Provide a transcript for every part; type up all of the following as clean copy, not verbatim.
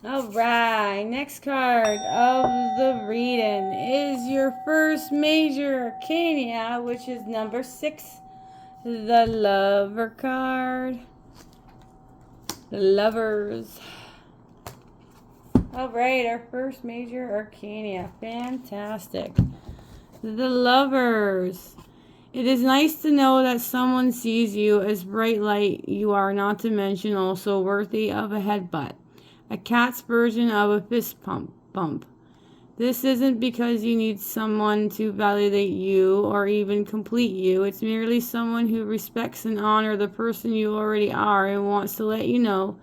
Alright, next card of the reading is your first major arcana, which is number 6, the Lover card. The Lovers. Alright, our first major arcana. Fantastic. The Lovers. It is nice to know that someone sees you as bright light you are, not to mention also worthy of a headbutt. A cat's version of a fist bump. This isn't because you need someone to validate you or even complete you. It's merely someone who respects and honors the person you already are and wants to let you know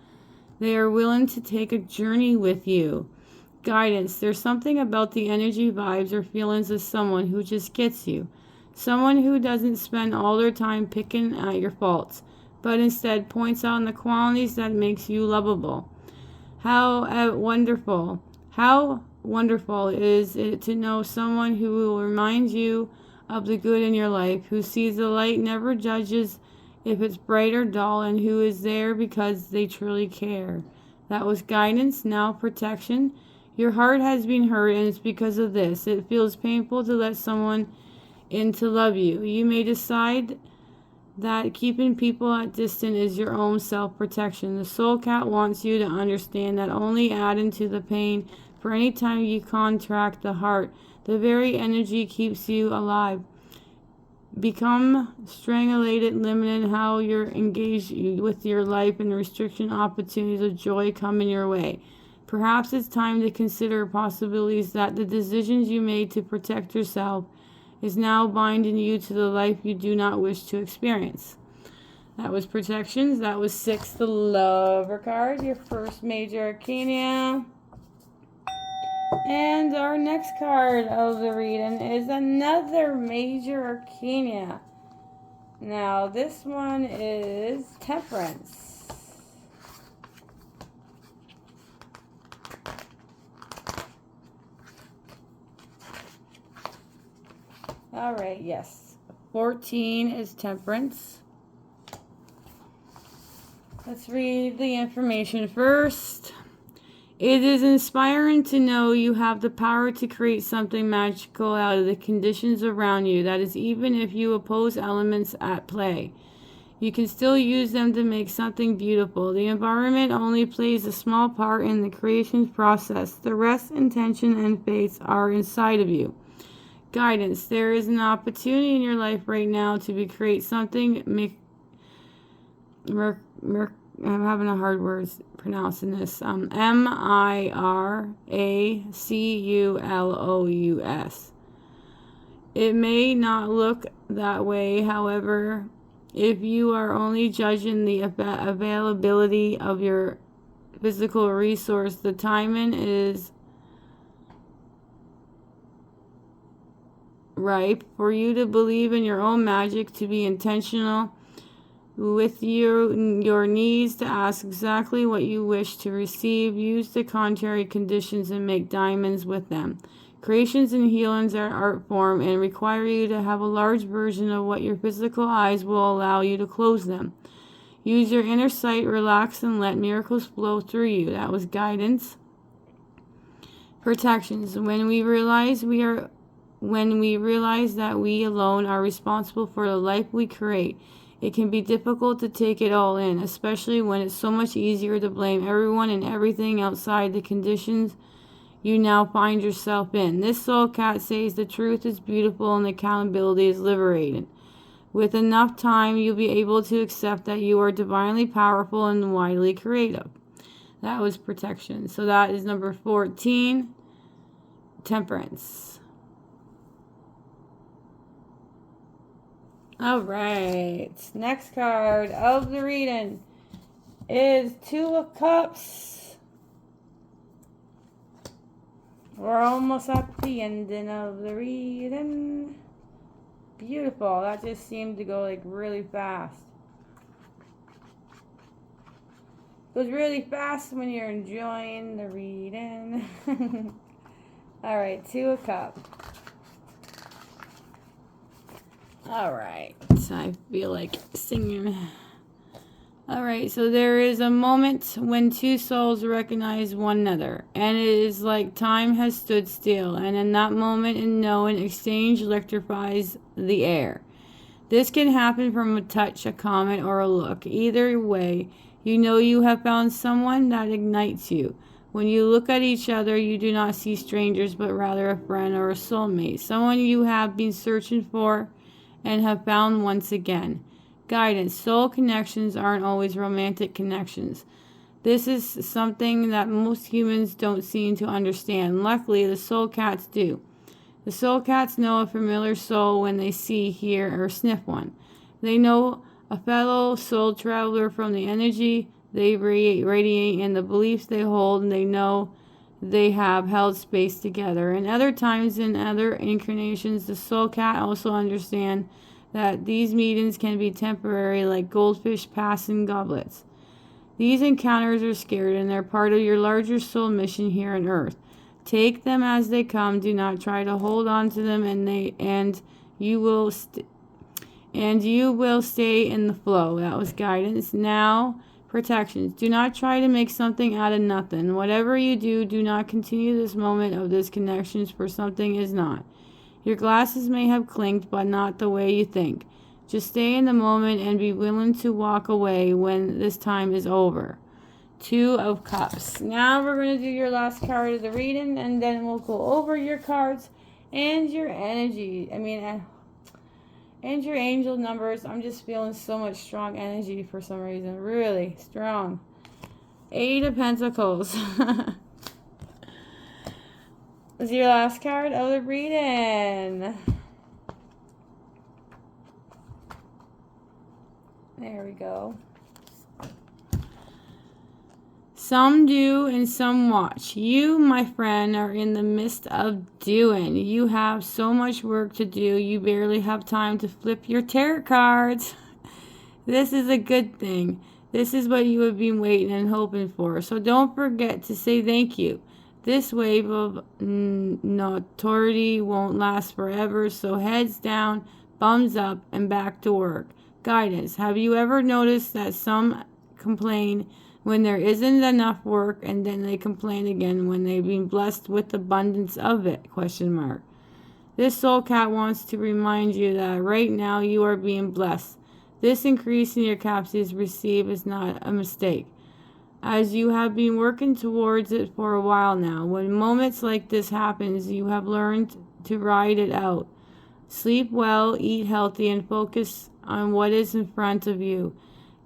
they are willing to take a journey with you. Guidance. There's something about the energy, vibes, or feelings of someone who just gets you. Someone who doesn't spend all their time picking at your faults, but instead points out the qualities that makes you lovable. How wonderful is it to know someone who will remind you of the good in your life, who sees the light, never judges if it's bright or dull, and who is there because they truly care. That was guidance, now protection. Your heart has been hurt, and it's because of this. It feels painful to let someone in to love you. You may decide that keeping people at distance is your own self-protection. The soul cat wants you to understand that only adding to the pain for any time you contract the heart. The very energy keeps you alive. Become strangulated, limited how you're engaged with your life, and restriction opportunities of joy coming your way. Perhaps it's time to consider possibilities that the decisions you made to protect yourself is now binding you to the life you do not wish to experience. That was protections. That was 6, the Lover card, your first major arcana. And our next card of the reading is another major arcana. Now, this one is Temperance. Alright, yes. 14 is Temperance. Let's read the information first. It is inspiring to know you have the power to create something magical out of the conditions around you. That is, even if you oppose elements at play, you can still use them to make something beautiful. The environment only plays a small part in the creation process. The rest, intention, and faith are inside of you. Guidance. There is an opportunity in your life right now to create something. I'm having a hard word pronouncing this. Miraculous. It may not look that way, however, if you are only judging the availability of your physical resource, the timing is ripe for you to believe in your own magic, to be intentional with your needs, to ask exactly what you wish to receive. Use the contrary conditions and make diamonds with them. Creations and healings are art form and require you to have a large version of what your physical eyes will allow you to close them. Use your inner sight, relax, and let miracles flow through you. That was guidance. Protections. When we realize that we alone are responsible for the life we create, it can be difficult to take it all in, especially when it's so much easier to blame everyone and everything outside the conditions you now find yourself in. This soul cat says the truth is beautiful and accountability is liberating. With enough time, you'll be able to accept that you are divinely powerful and widely creative. That was protection. So that is number 14, Temperance. Alright, next card of the reading is 2 of Cups. We're almost at the ending of the reading. Beautiful. That just seemed to go like really fast. It goes really fast when you're enjoying the reading. Alright, 2 of Cups. Alright, I feel like singing. Alright, so there is a moment when two souls recognize one another, and it is like time has stood still, and in that moment and known exchange electrifies the air. This can happen from a touch, a comment, or a look. Either way, you know you have found someone that ignites you. When you look at each other, you do not see strangers, but rather a friend or a soulmate, someone you have been searching for and have found once again. Guidance. Soul connections aren't always romantic connections. This is something that most humans don't seem to understand. Luckily, the soul cats do. The soul cats know a familiar soul when they see, hear, or sniff one. They know a fellow soul traveler from the energy they radiate and the beliefs they hold, and they know they have held space together. And other times in other incarnations, the soul cat also understands that these meetings can be temporary, like goldfish passing goblets. These encounters are scared, and they're part of your larger soul mission here on Earth. Take them as they come. Do not try to hold on to them, and you will stay in the flow. That was guidance. Now, protections. Do not try to make something out of nothing. Whatever you do, do not continue this moment of this connection, for something is not. Your glasses may have clinked, but not the way you think. Just stay in the moment and be willing to walk away when this time is over. 2 of Cups. Now we're going to do your last card of the reading, and then we'll go over your cards and your energy. And your angel numbers. I'm just feeling so much strong energy for some reason. Really strong. 8 of Pentacles. This is your last card of the reading. There we go. Some do and some watch. You, my friend, are in the midst of doing. You have so much work to do, you barely have time to flip your tarot cards. This is a good thing. This is what you have been waiting and hoping for. So don't forget to say thank you. This wave of notoriety won't last forever, so heads down, thumbs up, and back to work. Guidance. Have you ever noticed that some complain when there isn't enough work, and then they complain again when they've been blessed with abundance of it? ? This soul cat wants to remind you that right now you are being blessed. This increase in your capacity to receive is not a mistake, as you have been working towards it for a while now. When moments like this happens, you have learned to ride it out. Sleep well, eat healthy, and focus on what is in front of you.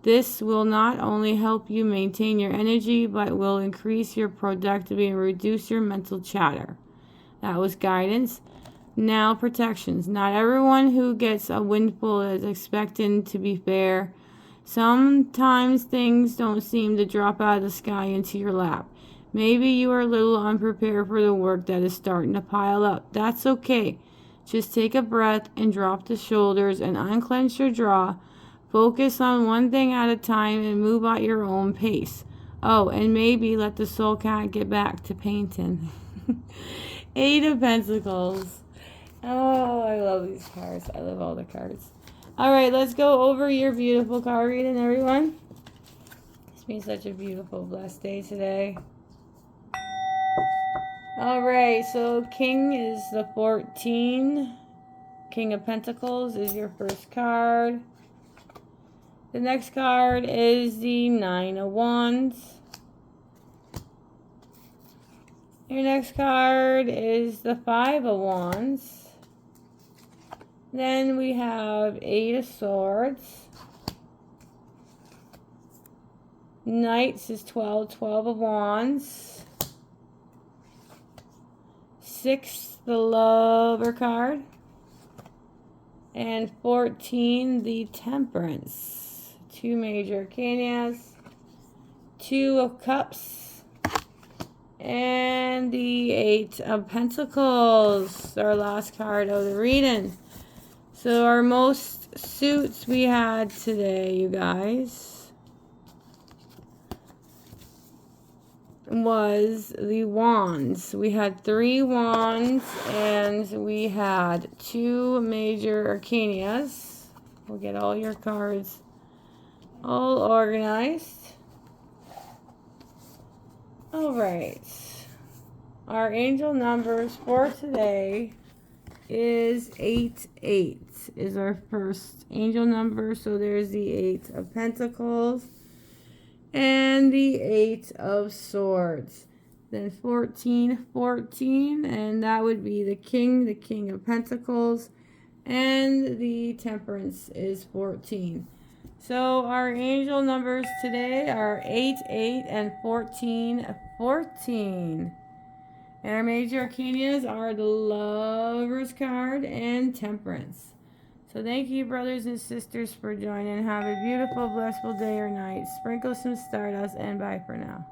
This will not only help you maintain your energy, but will increase your productivity and reduce your mental chatter. That was guidance. Now, protections. Not everyone who gets a windfall is expecting to be fair. Sometimes things don't seem to drop out of the sky into your lap. Maybe you are a little unprepared for the work that is starting to pile up. That's okay. Just take a breath and drop the shoulders and unclench your jaw. Focus on one thing at a time and move at your own pace. Oh, and maybe let the soul cat get back to painting. 8 of Pentacles. Oh, I love these cards. I love all the cards. Alright, let's go over your beautiful card reading, everyone. It's been such a beautiful, blessed day today. Alright, so King is the 14. King of Pentacles is your first card. The next card is the 9 of Wands. Your next card is the 5 of Wands. Then we have 8 of Swords. Knights is 12 of Wands. 6, the Lover card. And 14, the Temperance. 2 major arcanas. 2 of Cups. And the 8 of Pentacles. Our last card of the reading. So our most suits we had today, you guys, was the Wands. We had 3 Wands and we had 2 major arcanas. We'll get all your cards all organized. All right. Our angel numbers for today is 88 is our first angel number. So there's the 8 of Pentacles and the 8 of Swords. Then 14, and that would be the King of Pentacles, and the Temperance is 14. So our angel numbers today are 8, 8, and 14, 14. And our major arcanas are the Lover's card and Temperance. So thank you, brothers and sisters, for joining. Have a beautiful, blissful day or night. Sprinkle some stardust, and bye for now.